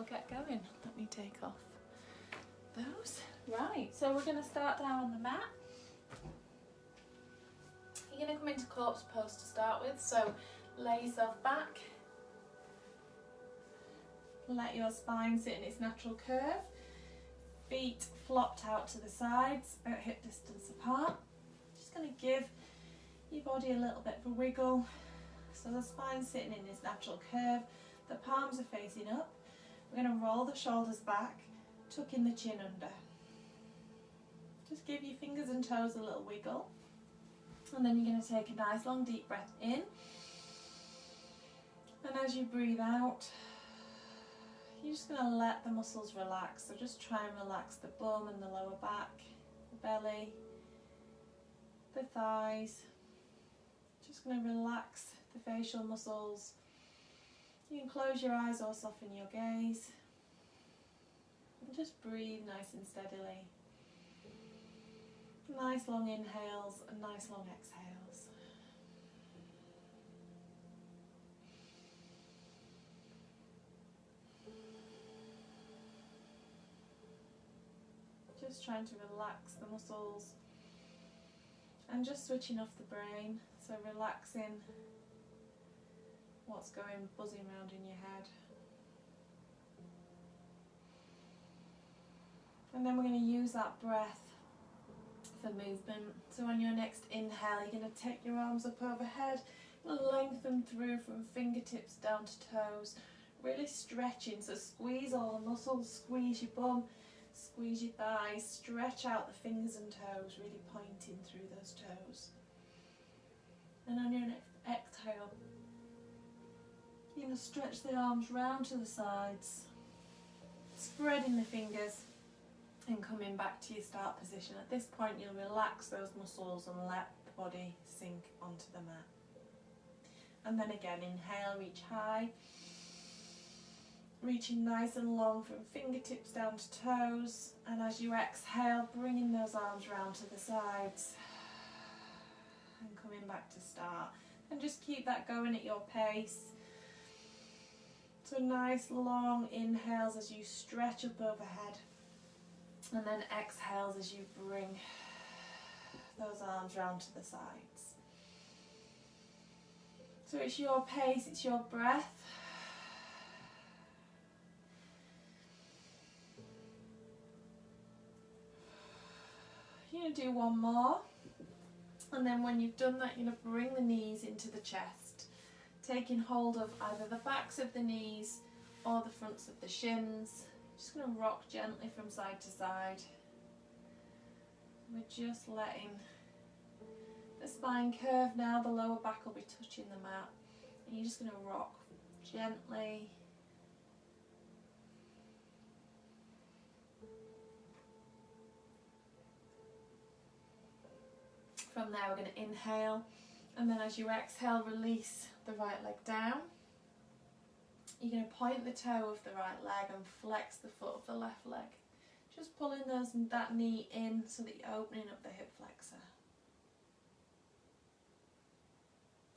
get going. Let me take off those. Right, so we're going to start down on the mat. You're going to come into corpse pose to start with, so lay yourself back. Let your spine sit in its natural curve. Feet flopped out to the sides at hip distance apart. Just going to give your body a little bit of a wiggle. So the spine's sitting in its natural curve, the palms are facing up. We're going to roll the shoulders back, tucking the chin under. Just give your fingers and toes a little wiggle. And then you're going to take a nice long deep breath in. And as you breathe out, you're just going to let the muscles relax. So just try and relax the bum and the lower back, the belly, the thighs. Just going to relax the facial muscles. You can close your eyes or soften your gaze. And just breathe nice and steadily. Nice long inhales and nice long exhales. Just trying to relax the muscles and just switching off the brain, so relaxing what's going buzzing around in your head. And then we're going to use that breath for movement. So on your next inhale, you're going to take your arms up overhead, lengthen through from fingertips down to toes, really stretching, so squeeze all the muscles, squeeze your bum, squeeze your thighs, stretch out the fingers and toes, really pointing through those toes. And on your next exhale, you're going to stretch the arms round to the sides, spreading the fingers and coming back to your start position. At this point, you'll relax those muscles and let the body sink onto the mat. And then again, inhale, reach high. Reaching nice and long from fingertips down to toes, and as you exhale, bringing those arms round to the sides and coming back to start. And just keep that going at your pace. So nice long inhales as you stretch up overhead, and then exhales as you bring those arms round to the sides. So it's your pace, it's your breath. You're going to do one more, and then when you've done that, you're going to bring the knees into the chest, taking hold of either the backs of the knees or the fronts of the shins. Just going to rock gently from side to side. We're just letting the spine curve now, the lower back will be touching the mat, and you're just going to rock gently. From there, we're going to inhale, and then as you exhale, release the right leg down. You're going to point the toe of the right leg and flex the foot of the left leg. Just pulling that knee in so that you're opening up the hip flexor.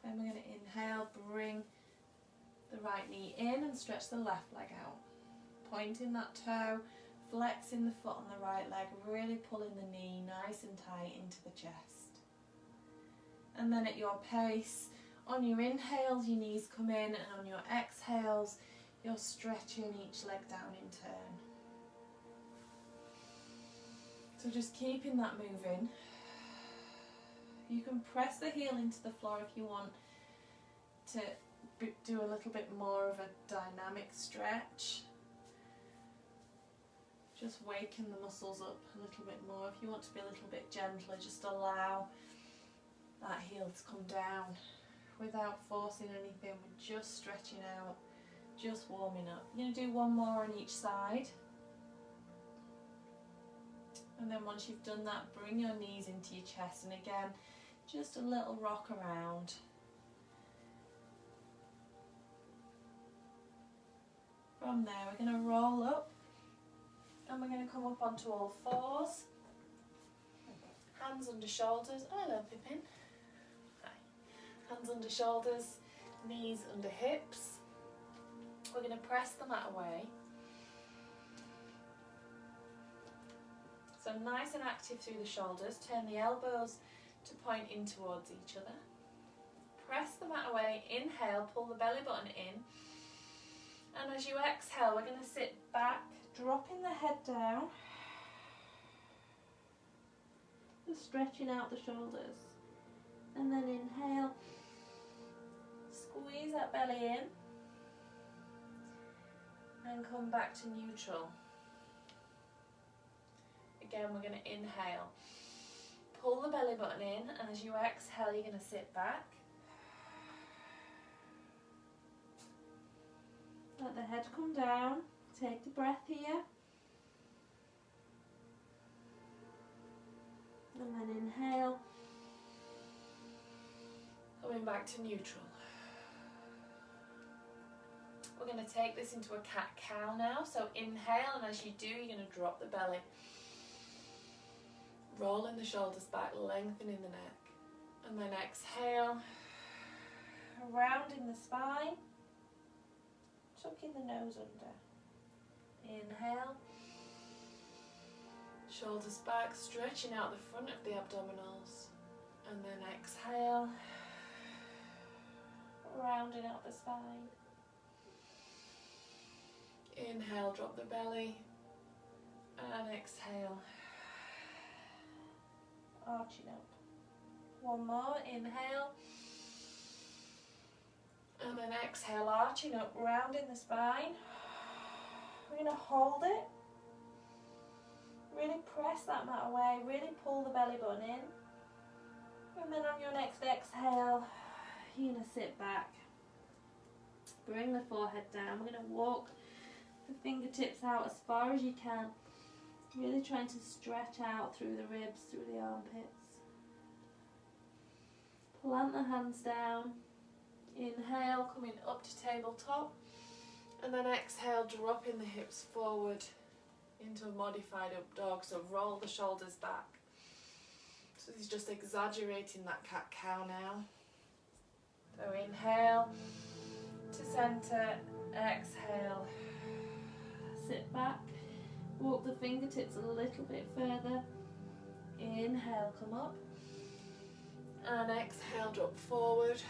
Then we're going to inhale, bring the right knee in and stretch the left leg out. Pointing that toe, flexing the foot on the right leg, really pulling the knee nice and tight into the chest. And then at your pace, on your inhales, your knees come in, and on your exhales, you're stretching each leg down in turn. So just keeping that moving. You can press the heel into the floor if you want to do a little bit more of a dynamic stretch. Just waken the muscles up a little bit more. If you want to be a little bit gentler, just allow that heel to come down without forcing anything. We're just stretching out, just warming up. You're going to do one more on each side. And then once you've done that, bring your knees into your chest, and again, just a little rock around. From there, we're going to roll up, and we're going to come up onto all fours. Hands under shoulders. Oh, hello, Pippin. Hi. Hands under shoulders, knees under hips. We're going to press the mat away, So nice and active through the shoulders. Turn the elbows to point in towards each other. Press the mat away. Inhale, pull the belly button in. And as you exhale, we're going to sit back, dropping the head down. Just stretching out the shoulders. And then inhale. Squeeze that belly in. And come back to neutral. Again, we're going to inhale. Pull the belly button in, and as you exhale, you're going to sit back. Let the head come down. Take a breath here. And then inhale. Coming back to neutral. We're going to take this into a cat-cow now. So inhale, and as you do, you're going to drop the belly. Rolling the shoulders back, lengthening the neck. And then exhale. Rounding the spine. Tucking the nose under. Inhale. Shoulders back, stretching out the front of the abdominals. And then exhale. Rounding out the spine. Inhale, drop the belly. And exhale. Arching up. One more, inhale. And then exhale, arching up, rounding the spine. We're going to hold it. Really press that mat away, really pull the belly button in. And then on your next exhale, you're going to sit back. Bring the forehead down. We're going to walk the fingertips out as far as you can. Really trying to stretch out through the ribs, through the armpits. Plant the hands down. Inhale, coming up to tabletop. And then exhale, dropping the hips forward into a modified up dog. So roll the shoulders back. So he's just exaggerating that cat-cow now. So inhale to centre, exhale. Sit back. Walk the fingertips a little bit further. Inhale, come up. And exhale, drop forward.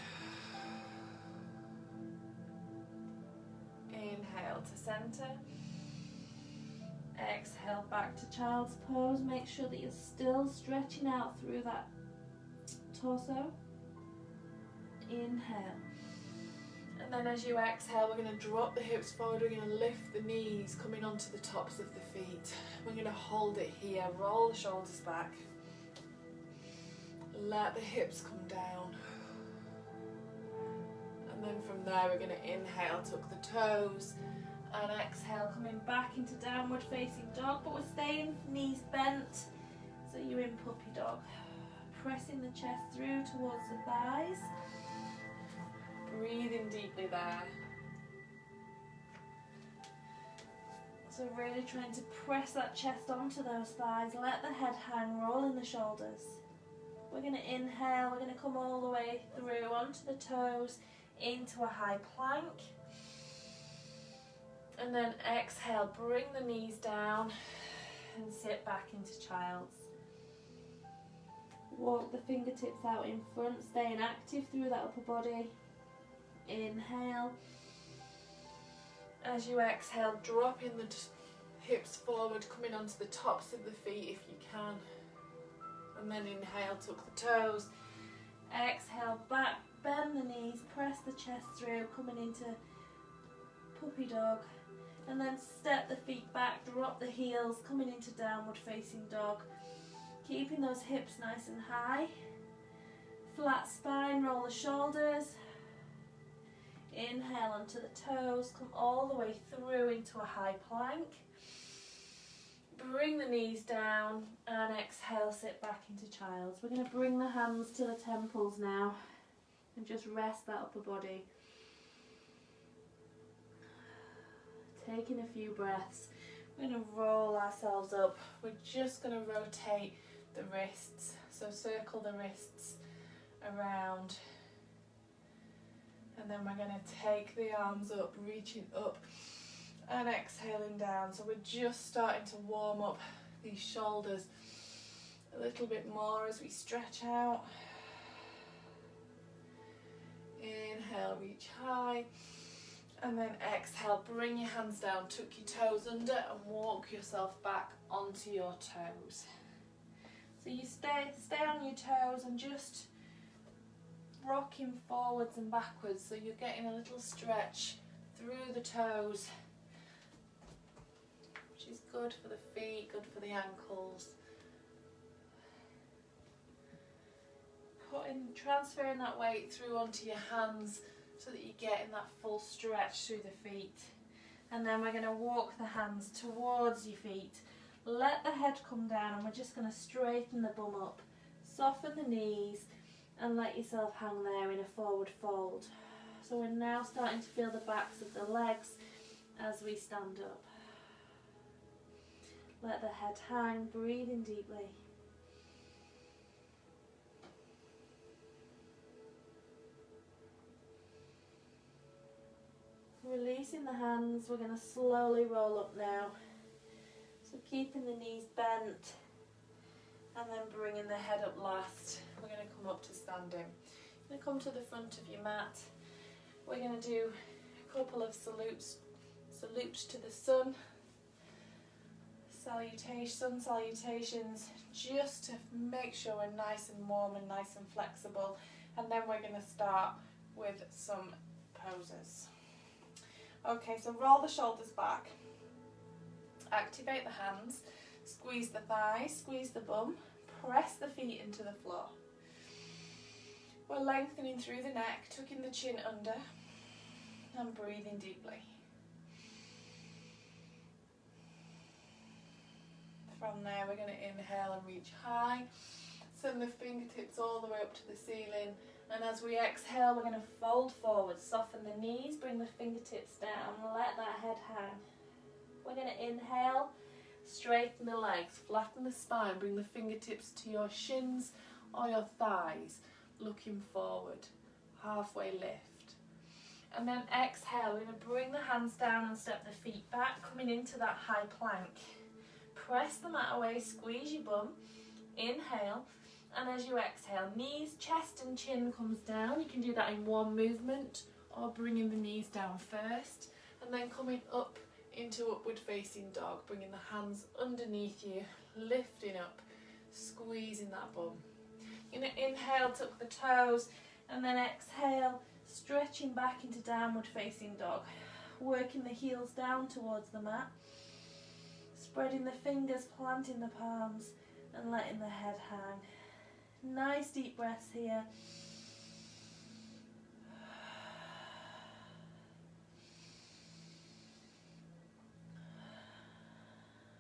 Inhale to centre. Exhale back to child's pose. Make sure that you're still stretching out through that torso. Inhale. And then as you exhale, we're going to drop the hips forward. We're going to lift the knees, coming onto the tops of the feet. We're going to hold it here. Roll the shoulders back. Let the hips come down. And then from there, we're going to inhale, tuck the toes. And exhale, coming back into downward facing dog. But we're staying knees bent. So you're in puppy dog. Pressing the chest through towards the thighs. Breathing deeply there. So really trying to press that chest onto those thighs. Let the head hang, rolling the shoulders. We're going to inhale, we're going to come all the way through onto the toes, into a high plank. And then exhale, bring the knees down and sit back into child's. Walk the fingertips out in front, staying active through that upper body. Inhale. As you exhale, dropping the hips forward, coming onto the tops of the feet if you can. And then inhale, tuck the toes. Exhale, back, bend the knees, press the chest through, coming into puppy dog. And then step the feet back, drop the heels, coming into downward facing dog. Keeping those hips nice and high. Flat spine, roll the shoulders. Inhale onto the toes, come all the way through into a high plank. Bring the knees down and exhale, sit back into child's. We're going to bring the hands to the temples now and just rest that upper body. Taking a few breaths. We're going to roll ourselves up. We're just going to rotate the wrists. So circle the wrists around. And then we're going to take the arms up, reaching up and exhaling down. So we're just starting to warm up these shoulders a little bit more as we stretch out. Inhale, reach high. And then exhale, bring your hands down, tuck your toes under and walk yourself back onto your toes. So you stay on your toes and just rocking forwards and backwards, so you're getting a little stretch through the toes, which is good for the feet, good for the ankles. Transferring that weight through onto your hands so that you're getting that full stretch through the feet. And then we're going to walk the hands towards your feet. Let the head come down and we're just going to straighten the bum up. Soften the knees and let yourself hang there in a forward fold. So we're now starting to feel the backs of the legs as we stand up. Let the head hang, breathing deeply. Releasing the hands, we're going to slowly roll up now. So keeping the knees bent and then bringing the head up last. We're going to come up to standing. You're going to come to the front of your mat. We're going to do a couple of salutes to the sun. Sun salutations, just to make sure we're nice and warm and nice and flexible. And then we're going to start with some poses. Okay, so roll the shoulders back, activate the hands, squeeze the thighs, squeeze the bum, press the feet into the floor. We're lengthening through the neck, tucking the chin under and breathing deeply. From there we're going to inhale and reach high, send the fingertips all the way up to the ceiling. And as we exhale, we're going to fold forward, soften the knees, bring the fingertips down, let that head hang. We're going to inhale, straighten the legs, flatten the spine, bring the fingertips to your shins or your thighs, looking forward, halfway lift. And then exhale, we're going to bring the hands down and step the feet back, coming into that high plank. Press the mat away, squeeze your bum, inhale. And as you exhale, knees, chest and chin comes down. You can do that in one movement or bringing the knees down first. And then coming up into upward facing dog, bringing the hands underneath you, lifting up, squeezing that bum. You're going to inhale, tuck the toes, and then exhale, stretching back into downward facing dog. Working the heels down towards the mat. Spreading the fingers, planting the palms, and letting the head hang. Nice deep breaths here.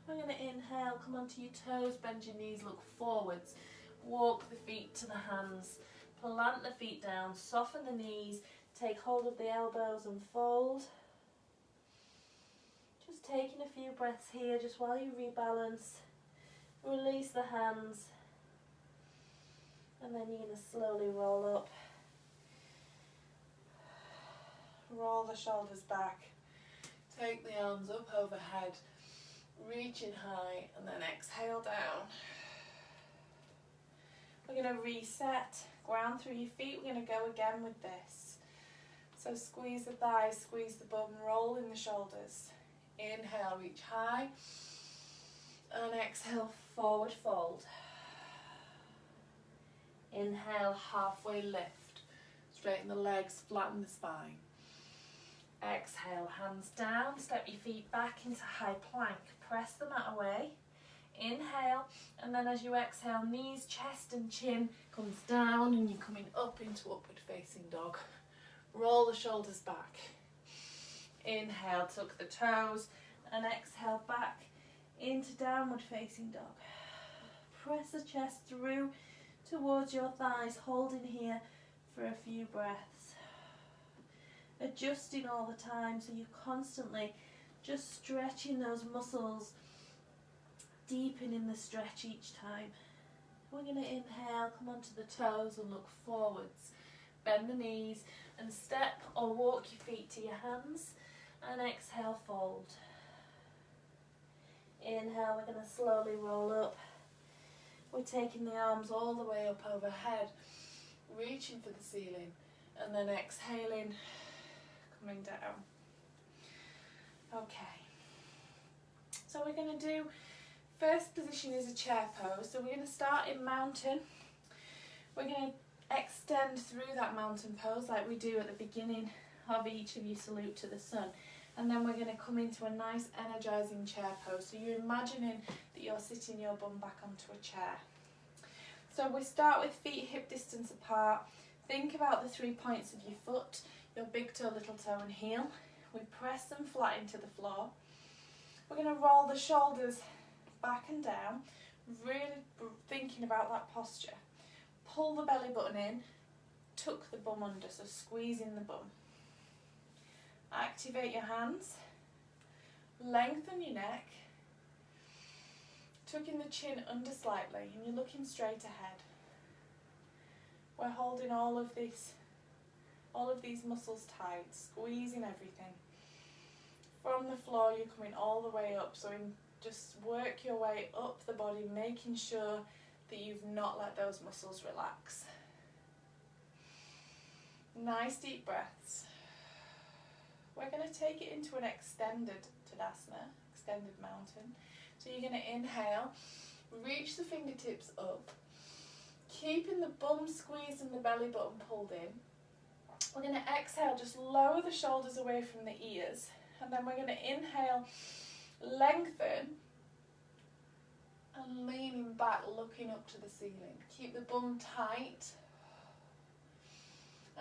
We're going to inhale, come onto your toes, bend your knees, look forwards. Walk the feet to the hands, plant the feet down, soften the knees, take hold of the elbows and fold. Just taking a few breaths here, just while you rebalance. Release the hands. And then you're going to slowly roll up. Roll the shoulders back. Take the arms up overhead. Reaching high and then exhale down. We're going to reset. Ground through your feet. We're going to go again with this. So squeeze the thighs, squeeze the bum, roll in the shoulders. Inhale, reach high. And exhale, forward fold. Inhale, halfway lift. Straighten the legs, flatten the spine. Exhale, hands down, step your feet back into high plank. Press the mat away. Inhale, and then as you exhale, knees, chest and chin comes down and you're coming up into upward facing dog. Roll the shoulders back. Inhale, tuck the toes, and exhale back into downward facing dog. Press the chest through towards your thighs, holding here for a few breaths. Adjusting all the time, so you're constantly just stretching those muscles, deepening the stretch each time. We're going to inhale, come onto the toes and look forwards. Bend the knees and step or walk your feet to your hands, and exhale, fold. inhale, we're going to slowly roll up. We're taking the arms all the way up overhead, reaching for the ceiling, and then exhaling, coming down. Okay. So we're going to do, first position is a chair pose. So we're going to start in mountain. We're going to extend through that mountain pose like we do at the beginning of each of you salute to the sun. And then we're going to come into a nice energizing chair pose. So you're imagining that you're sitting your bum back onto a chair. So we start with feet hip distance apart. Think about the 3 points of your foot, your big toe, little toe and heel. We press them flat into the floor. We're going to roll the shoulders back and down, really thinking about that posture. Pull the belly button in, tuck the bum under, so squeezing the bum. Activate your hands, lengthen your neck, tucking the chin under slightly, and you're looking straight ahead. We're holding all of these muscles tight, squeezing everything. From the floor, you're coming all the way up, so just work your way up the body, making sure that you've not let those muscles relax. Nice deep breaths. We're going to take it into an extended Tadasana, extended mountain. So you're going to inhale, reach the fingertips up, keeping the bum squeezed and the belly button pulled in. We're going to exhale, just lower the shoulders away from the ears, and then we're going to inhale, lengthen, and leaning back, looking up to the ceiling. Keep the bum tight,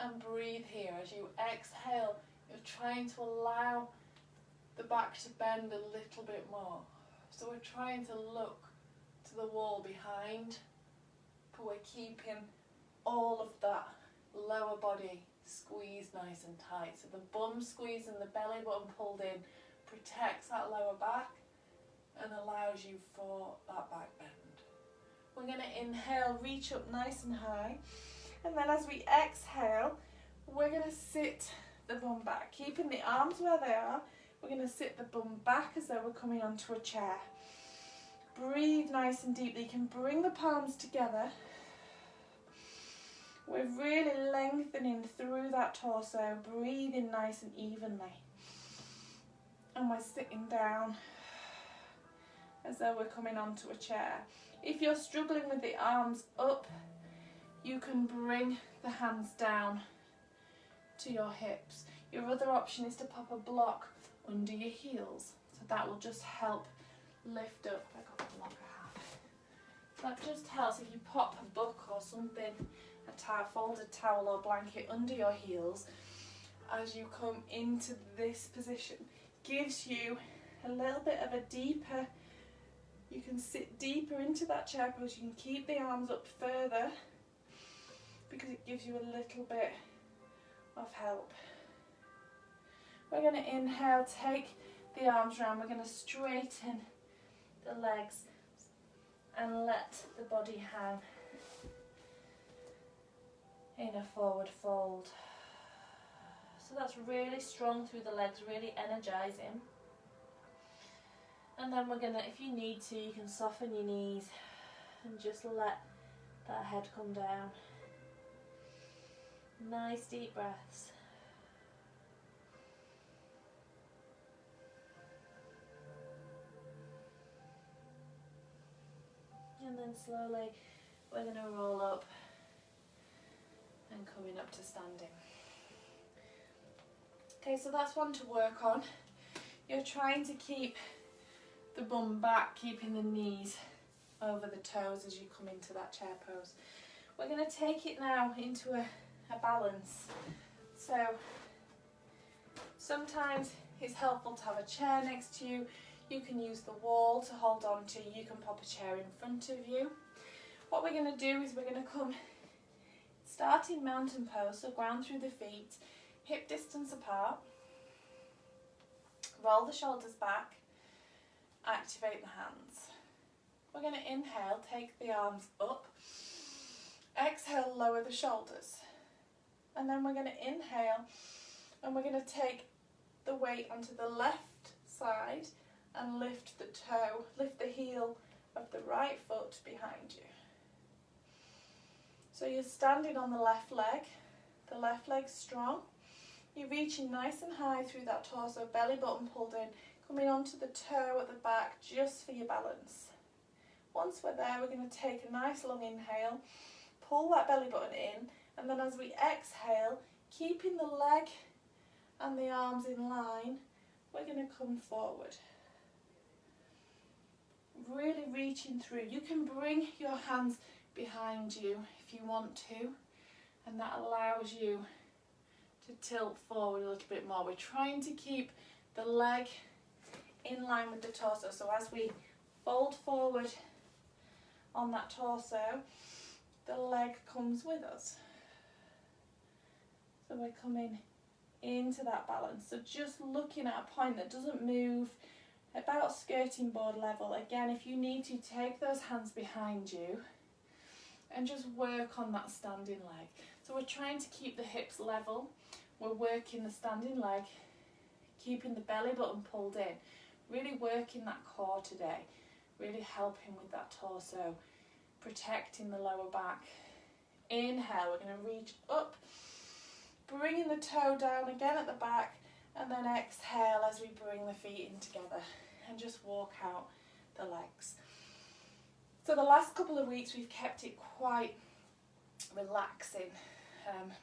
and breathe here. As you exhale, you're trying to allow the back to bend a little bit more. So we're trying to look to the wall behind, but we're keeping all of that lower body squeezed nice and tight. So the bum squeezed and the belly button pulled in protects that lower back and allows you for that back bend. We're going to inhale, reach up nice and high, and then as we exhale, we're going to sit the bum back, keeping the arms where they are. We're going to sit the bum back as though we're coming onto a chair. Breathe nice and deeply. You can bring the palms together. We're really lengthening through that torso, breathing nice and evenly. And we're sitting down as though we're coming onto a chair. If you're struggling with the arms up, you can bring the hands down to your hips. Your other option is to pop a block under your heels. So that will just help lift up. I got the block I have. That just helps if you pop a book or something, a folded towel or blanket under your heels as you come into this position. Gives you a little bit of a deeper, you can sit deeper into that chair pose. You can keep the arms up further because it gives you a little bit of help. We're going to inhale, take the arms round. We're going to straighten the legs and let the body hang in a forward fold. So that's really strong through the legs, really energizing. And then we're going to, if you need to, you can soften your knees and just let that head come down. Nice deep breaths. And then slowly we're going to roll up and coming up to standing. Okay, so that's one to work on. You're trying to keep the bum back, keeping the knees over the toes as you come into that chair pose. We're going to take it now into a balance. So sometimes it's helpful to have a chair next to you. You can use the wall to hold on to. You can pop a chair in front of you. What we're going to do is we're going to come starting mountain pose, so ground through the feet, hip distance apart, roll the shoulders back, activate the hands. We're going to inhale, take the arms up, exhale, lower the shoulders, and then we're going to inhale and we're going to take the weight onto the left side and lift the toe, lift the heel of the right foot behind you. So you're standing on the left leg's strong. You're reaching nice and high through that torso, belly button pulled in, coming onto the toe at the back just for your balance. Once we're there, we're going to take a nice long inhale, pull that belly button in, and then as we exhale, keeping the leg and the arms in line, we're going to come forward. Really reaching through. You can bring your hands behind you if you want to, and that allows you to tilt forward a little bit more. We're trying to keep the leg in line with the torso, so as we fold forward on that torso, the leg comes with us. So we're coming into that balance. So just looking at a point that doesn't move, about skirting board level. Again, if you need to, take those hands behind you and just work on that standing leg. So we're trying to keep the hips level. We're working the standing leg, keeping the belly button pulled in. Really working that core today. Really helping with that torso. Protecting the lower back. Inhale, we're going to reach up. Bringing the toe down again at the back, and then exhale as we bring the feet in together and just walk out the legs. So the last couple of weeks we've kept it quite relaxing,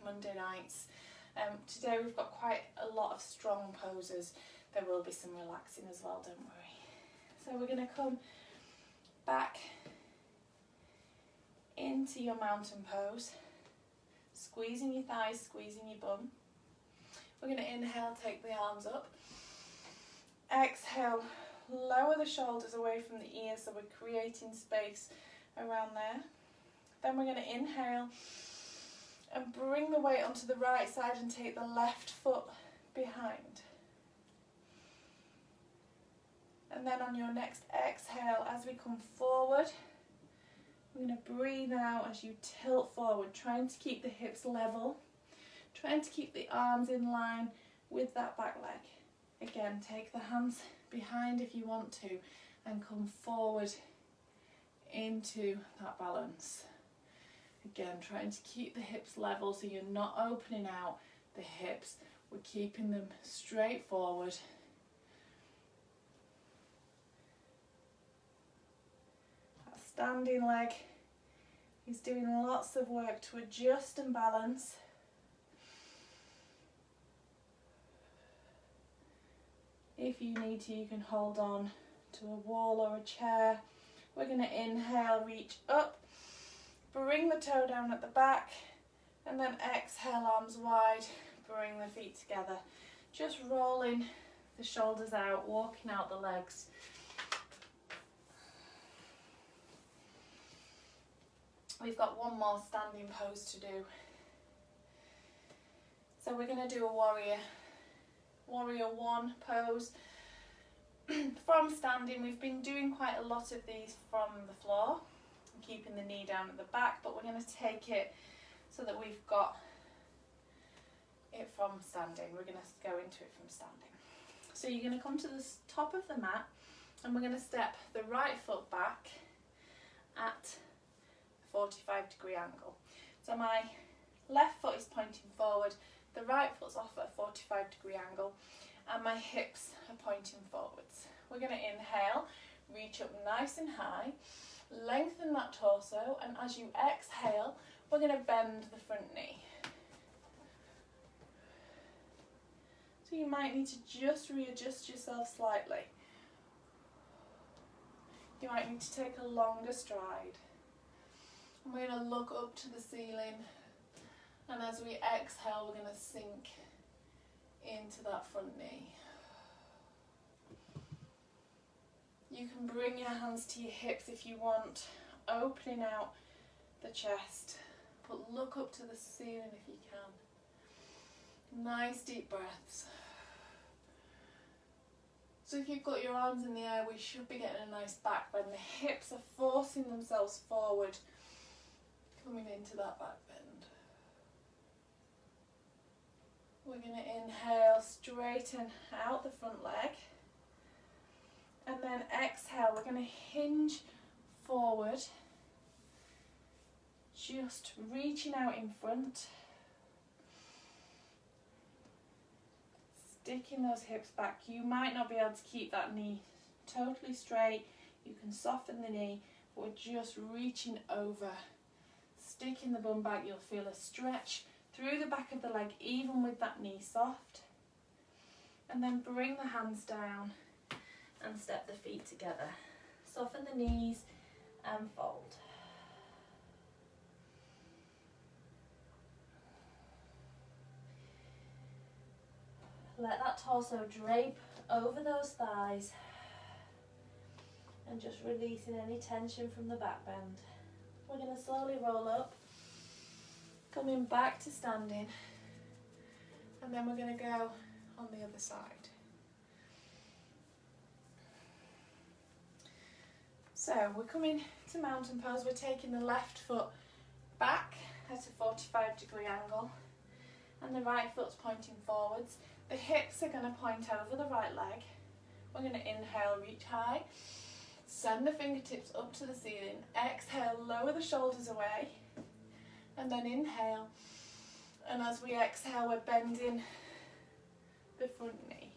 Monday nights. Today we've got quite a lot of strong poses. There will be some relaxing as well, don't worry. So we're going to come back into your mountain pose. Squeezing your thighs, squeezing your bum. We're going to inhale, take the arms up. Exhale, lower the shoulders away from the ears so we're creating space around there. Then we're going to inhale and bring the weight onto the right side and take the left foot behind. And then on your next exhale, as we come forward, we're going to breathe out as you tilt forward, trying to keep the hips level, trying to keep the arms in line with that back leg. Again, take the hands behind if you want to and come forward into that balance. Again, trying to keep the hips level so you're not opening out the hips. We're keeping them straight forward. That standing leg is doing lots of work to adjust and balance. If you need to, you can hold on to a wall or a chair. We're going to inhale, reach up, bring the toe down at the back, and then exhale, arms wide, bring the feet together. Just rolling the shoulders out, walking out the legs. We've got one more standing pose to do. So we're going to do a warrior one pose. From standing, we've been doing quite a lot of these from the floor, keeping the knee down at the back, but we're going to take it so that we've got it from standing. We're going to go into it from standing. So you're going to come to the top of the mat and we're going to step the right foot back at a 45-degree angle. So my left foot is pointing forward, the right foot's off at a 45-degree angle, and my hips are pointing forwards. We're going to inhale, reach up nice and high, lengthen that torso, and as you exhale, we're going to bend the front knee. So you might need to just readjust yourself slightly. You might need to take a longer stride. And we're going to look up to the ceiling, and as we exhale, we're going to sink into that front knee. You can bring your hands to your hips if you want, opening out the chest, but look up to the ceiling if you can. Nice deep breaths. So if you've got your arms in the air, we should be getting a nice back bend. The hips are forcing themselves forward, coming into that back bend. We're going to inhale, straighten out the front leg, and we're going to hinge forward, just reaching out in front, sticking those hips back. You might not be able to keep that knee totally straight. You can soften the knee, but we're just reaching over, sticking the bum back. You'll feel a stretch through the back of the leg, even with that knee soft. And then bring the hands down and step the feet together. Soften the knees and fold. Let that torso drape over those thighs and just releasing any tension from the back bend. We're going to slowly roll up, coming back to standing, and then we're going to go on the other side. So we're coming to mountain pose. We're taking the left foot back at a 45-degree angle and the right foot's pointing forwards. The hips are going to point over the right leg. We're going to inhale, reach high. Send the fingertips up to the ceiling. Exhale, lower the shoulders away. And then inhale. And as we exhale, we're bending the front knee.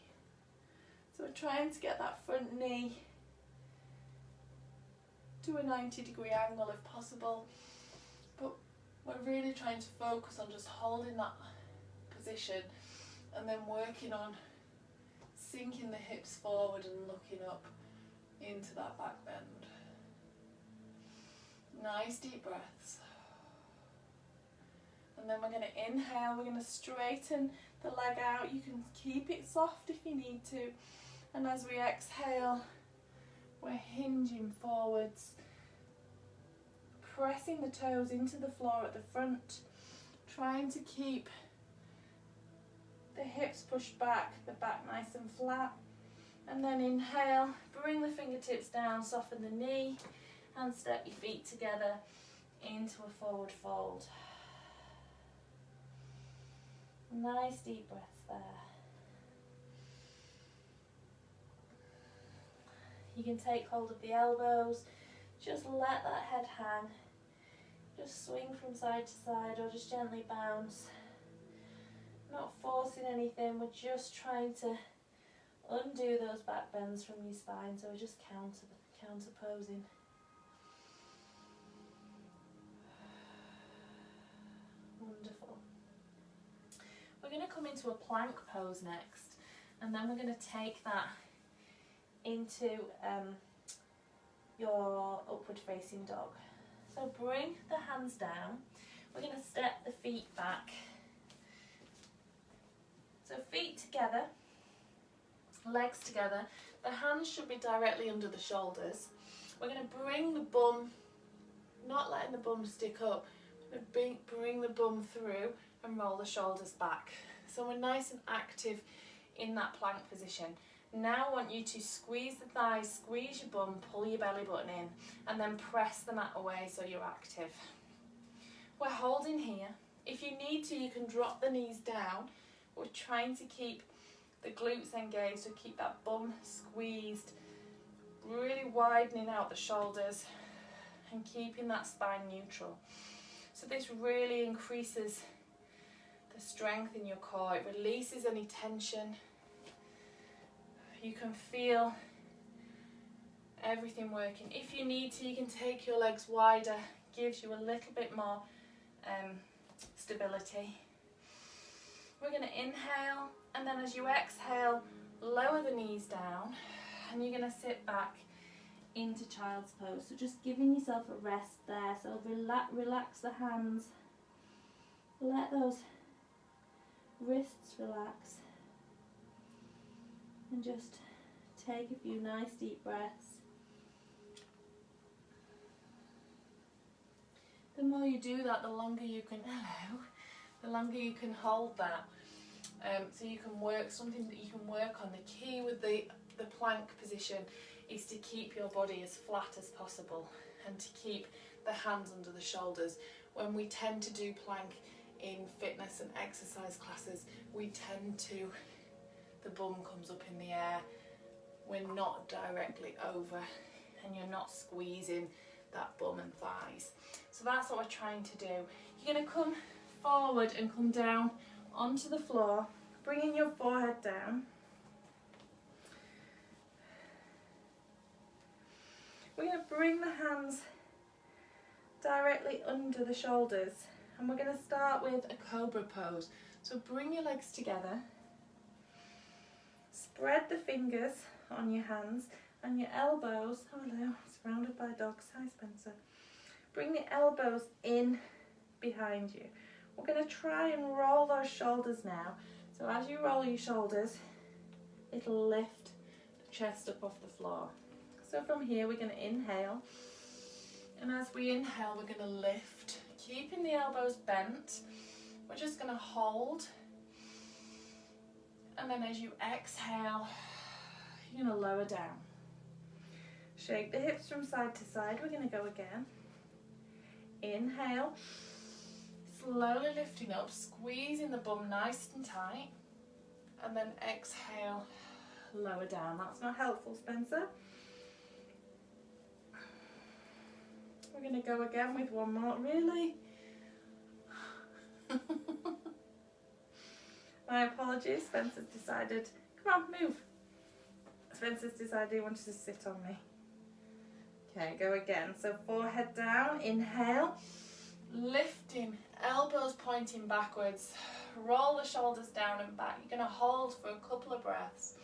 So we're trying to get that front knee to a 90-degree angle if possible. But we're really trying to focus on just holding that position and then working on sinking the hips forward and looking up into that back bend. Nice deep breaths. And then we're going to inhale, we're going to straighten the leg out. You can keep it soft if you need to. And as we exhale, we're hinging forwards, pressing the toes into the floor at the front, trying to keep the hips pushed back, the back nice and flat. And then inhale, bring the fingertips down, soften the knee, and step your feet together into a forward fold. Nice deep breaths there. You can take hold of the elbows, just let that head hang, just swing from side to side or just gently bounce. Not forcing anything, we're just trying to undo those back bends from your spine, so we're just counter posing. Wonderful. We're going to come into a plank pose next, and then we're going to take that into your upward facing dog. So bring the hands down, we're going to step the feet back. So feet together, legs together, the hands should be directly under the shoulders. We're going to bring the bum, not letting the bum stick up, bring the bum through and roll the shoulders back. So we're nice and active in that plank position. Now I want you to squeeze the thighs, squeeze your bum, pull your belly button in, and then press the mat away so you're active. We're holding here. If you need to, you can drop the knees down. We're trying to keep the glutes engaged, so keep that bum squeezed, really widening out the shoulders and keeping that spine neutral. So this really increases the strength in your core. It releases any tension. You can feel everything working. If you need to, you can take your legs wider, gives you a little bit more stability. We're going to inhale, and then as you exhale, lower the knees down, and you're going to sit back into child's pose. So just giving yourself a rest there. So relax the hands, let those wrists relax, and just take a few nice deep breaths. The more you do that, the longer you can hold that. So you can work something that you can work on. The key with the plank position is to keep your body as flat as possible and to keep the hands under the shoulders. When we tend to do plank in fitness and exercise classes, we tend to, the bum comes up in the air. We're not directly over and you're not squeezing that bum and thighs. So that's what we're trying to do. You're going to come forward and come down onto the floor, bringing your forehead down. We're going to bring the hands directly under the shoulders, and we're going to start with a cobra pose. So bring your legs together, spread the fingers on your hands and your elbows. Oh, hello, surrounded by dogs. Hi, Spencer. Bring the elbows in behind you. We're going to try and roll those shoulders now. So as you roll your shoulders, it'll lift the chest up off the floor. So from here, we're going to inhale. And as we inhale, we're going to lift, keeping the elbows bent. We're just going to hold. And then as you exhale, you're going to lower down. Shake the hips from side to side. We're going to go again. Inhale. Slowly lifting up, squeezing the bum nice and tight. And then exhale, lower down. That's not helpful, Spencer. We're going to go again with one more. Really? My apologies. Spencer's decided, come on, move. Spencer's decided he wanted to sit on me. Okay, go again. So forehead down, inhale. Lifting, elbows pointing backwards. Roll the shoulders down and back. You're going to hold for a couple of breaths.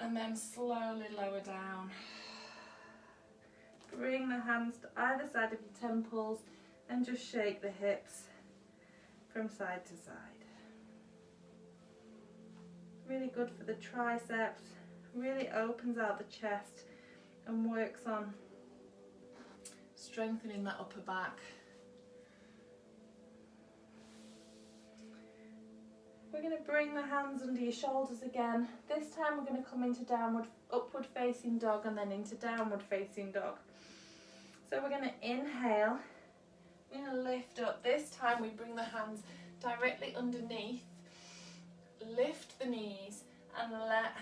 And then slowly lower down. Bring the hands to either side of your temples and just shake the hips from side to side. Really good for the triceps, really opens out the chest and works on strengthening that upper back. We're going to bring the hands under your shoulders again. This time we're going to come into upward facing dog and then into downward facing dog. So we're going to inhale, we're going to lift up. This time we bring the hands directly underneath, lift the knees and let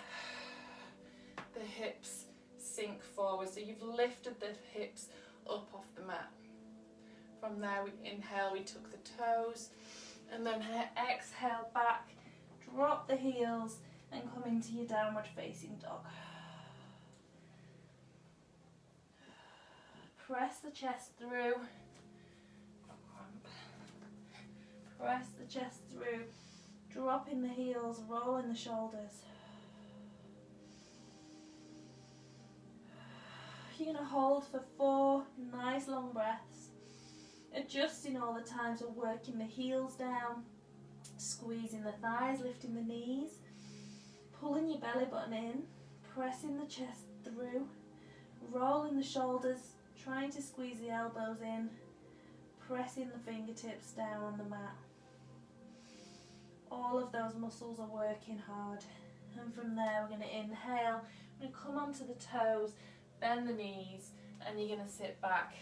the hips sink forward. So you've lifted the hips up off the mat. From there we inhale, we tuck the toes. And then exhale back, drop the heels and come into your downward facing dog. Press the chest through. Press the chest through, dropping the heels, rolling the shoulders. You're going to hold for 4 nice long breaths. Adjusting all the time, so working the heels down, squeezing the thighs, lifting the knees, pulling your belly button in, pressing the chest through, rolling the shoulders, trying to squeeze the elbows in, pressing the fingertips down on the mat. All of those muscles are working hard. And from there we're going to inhale, we're going to come onto the toes, bend the knees, and you're going to sit back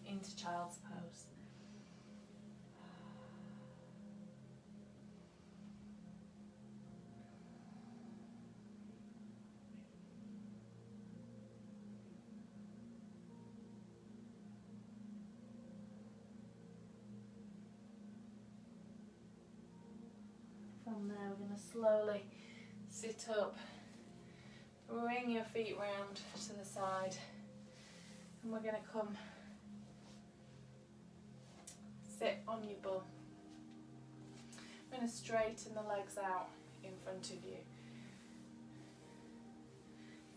into child's pose. From there we're going to slowly sit up, bring your feet round to the side, and we're going to come sit on your bum. I'm going to straighten the legs out in front of you.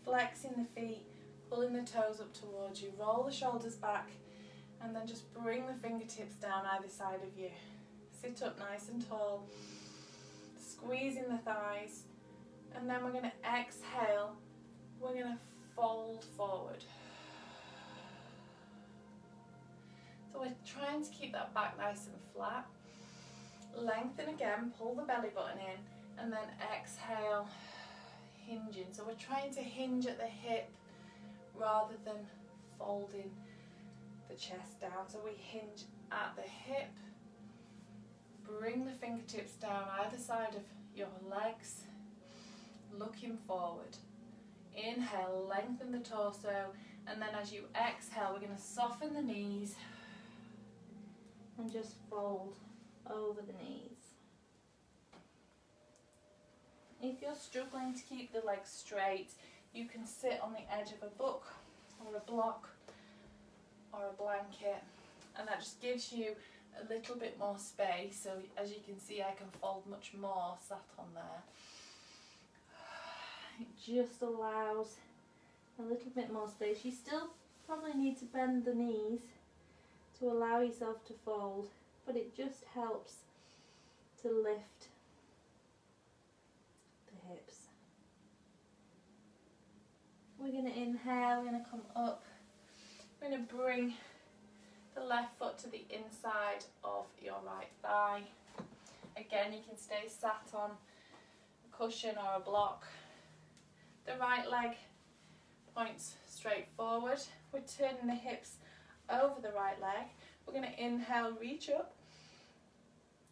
Flexing the feet, pulling the toes up towards you, roll the shoulders back, and then just bring the fingertips down either side of you. Sit up nice and tall, squeezing the thighs, and then we're going to exhale, we're going to fold forward. So we're trying to keep that back nice and flat. Lengthen again, pull the belly button in, and then exhale, hinging. So we're trying to hinge at the hip rather than folding the chest down. So we hinge at the hip, bring the fingertips down either side of your legs, looking forward. Inhale, lengthen the torso, and then as you exhale, we're going to soften the knees and just fold over the knees. If you're struggling to keep the legs straight, you can sit on the edge of a book or a block or a blanket, and that just gives you a little bit more space. So as you can see, I can fold much more sat on there. It just allows a little bit more space. You still probably need to bend the knees to allow yourself to fold, but it just helps to lift the hips. We're going to inhale, we're going to come up, we're going to bring the left foot to the inside of your right thigh. Again, you can stay sat on a cushion or a block. The right leg points straight forward. We're turning the hips over the right leg. We're going to inhale, reach up,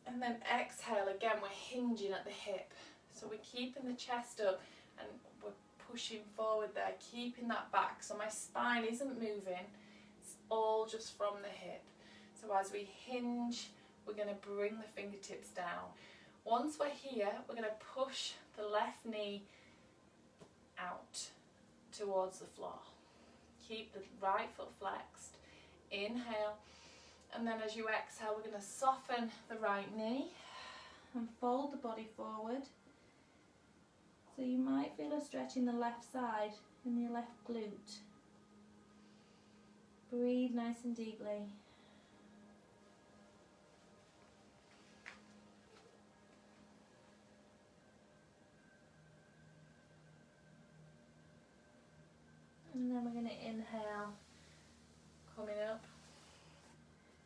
and then exhale. Again, we're hinging at the hip. So we're keeping the chest up and we're pushing forward there, keeping that back. So my spine isn't moving, it's all just from the hip. So as we hinge, we're going to bring the fingertips down. Once we're here, we're going to push the left knee out towards the floor. Keep the right foot flexed. Inhale, and then as you exhale, we're going to soften the right knee and fold the body forward. So you might feel a stretch in the left side, in your left glute. Breathe nice and deeply. And then we're going to inhale, coming up,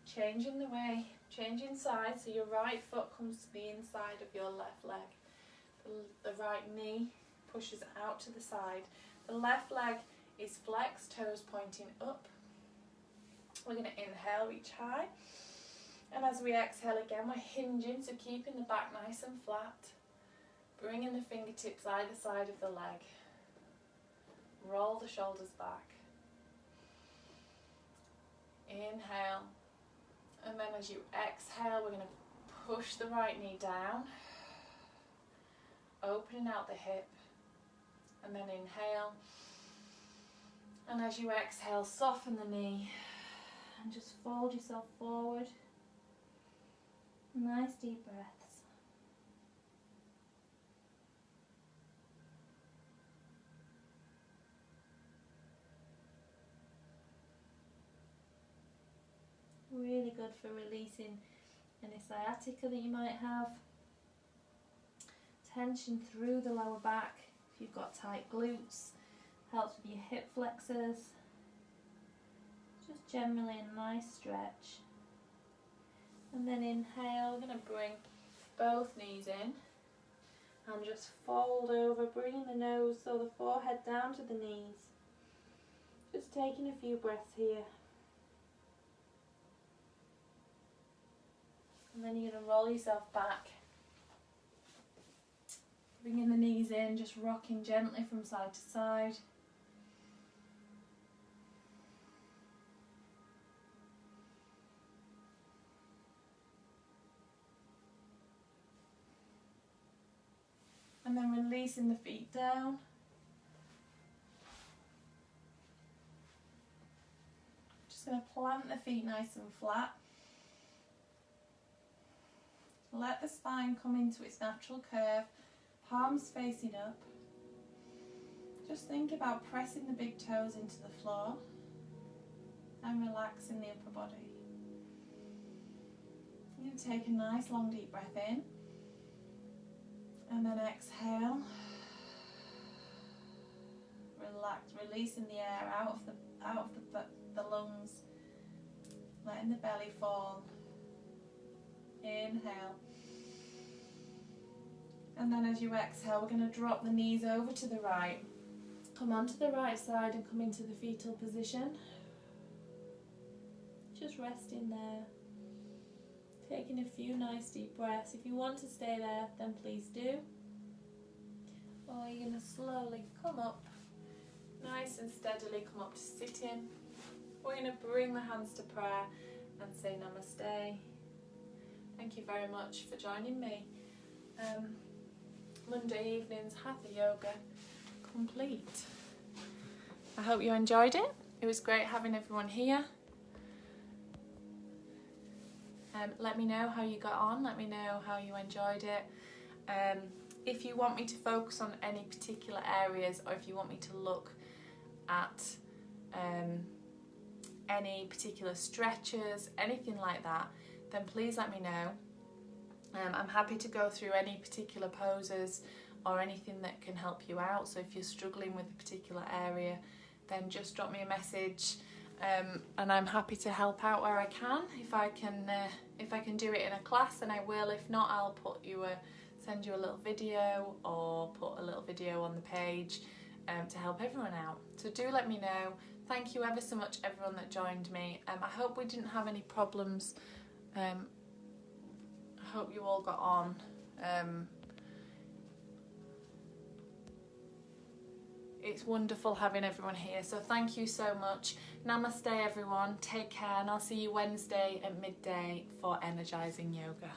changing the way, changing sides, so your right foot comes to the inside of your left leg. The right knee pushes out to the side. The left leg is flexed, toes pointing up. We're going to inhale, reach high. And as we exhale again, we're hinging, so keeping the back nice and flat. Bringing the fingertips either side of the leg. Roll the shoulders back. Inhale. And then as you exhale, we're going to push the right knee down. Opening out the hip. And then inhale. And as you exhale, soften the knee. And just fold yourself forward. Nice deep breaths. Really good for releasing any sciatica that you might have. Tension through the lower back if you've got tight glutes. Helps with your hip flexors. Just generally a nice stretch. And then inhale, we're going to bring both knees in and just fold over, bringing the nose or the forehead down to the knees. Just taking a few breaths here. And then you're going to roll yourself back. Bringing the knees in, just rocking gently from side to side. And then releasing the feet down. Just going to plant the feet nice and flat. Let the spine come into its natural curve, palms facing up. Just think about pressing the big toes into the floor and relaxing the upper body. You're going to take a nice long deep breath in and then exhale. Relax, releasing the air out of the lungs, letting the belly fall. Inhale. And then as you exhale, we're going to drop the knees over to the right. Come onto the right side and come into the fetal position. Just resting there. Taking a few nice deep breaths. If you want to stay there, then please do. Or you you're going to slowly come up, nice and steadily come up to sitting. We're going to bring the hands to prayer and say namaste. Thank you very much for joining me. Monday evening's Hatha yoga complete. I hope you enjoyed it. It was great having everyone here. Let me know how you got on. Let me know how you enjoyed it. If you want me to focus on any particular areas, or if you want me to look at any particular stretches, anything like that, then please let me know. I'm happy to go through any particular poses or anything that can help you out. So if you're struggling with a particular area, then just drop me a message, and I'm happy to help out where I can. If I can do it in a class, then I will. If not, I'll send you a little video, or put a little video on the page to help everyone out. So do let me know. Thank you ever so much, everyone that joined me. I hope we didn't have any problems. I hope you all got on. It's wonderful having everyone here, so thank you so much. Namaste everyone, take care, and I'll see you Wednesday at midday for Energising Yoga.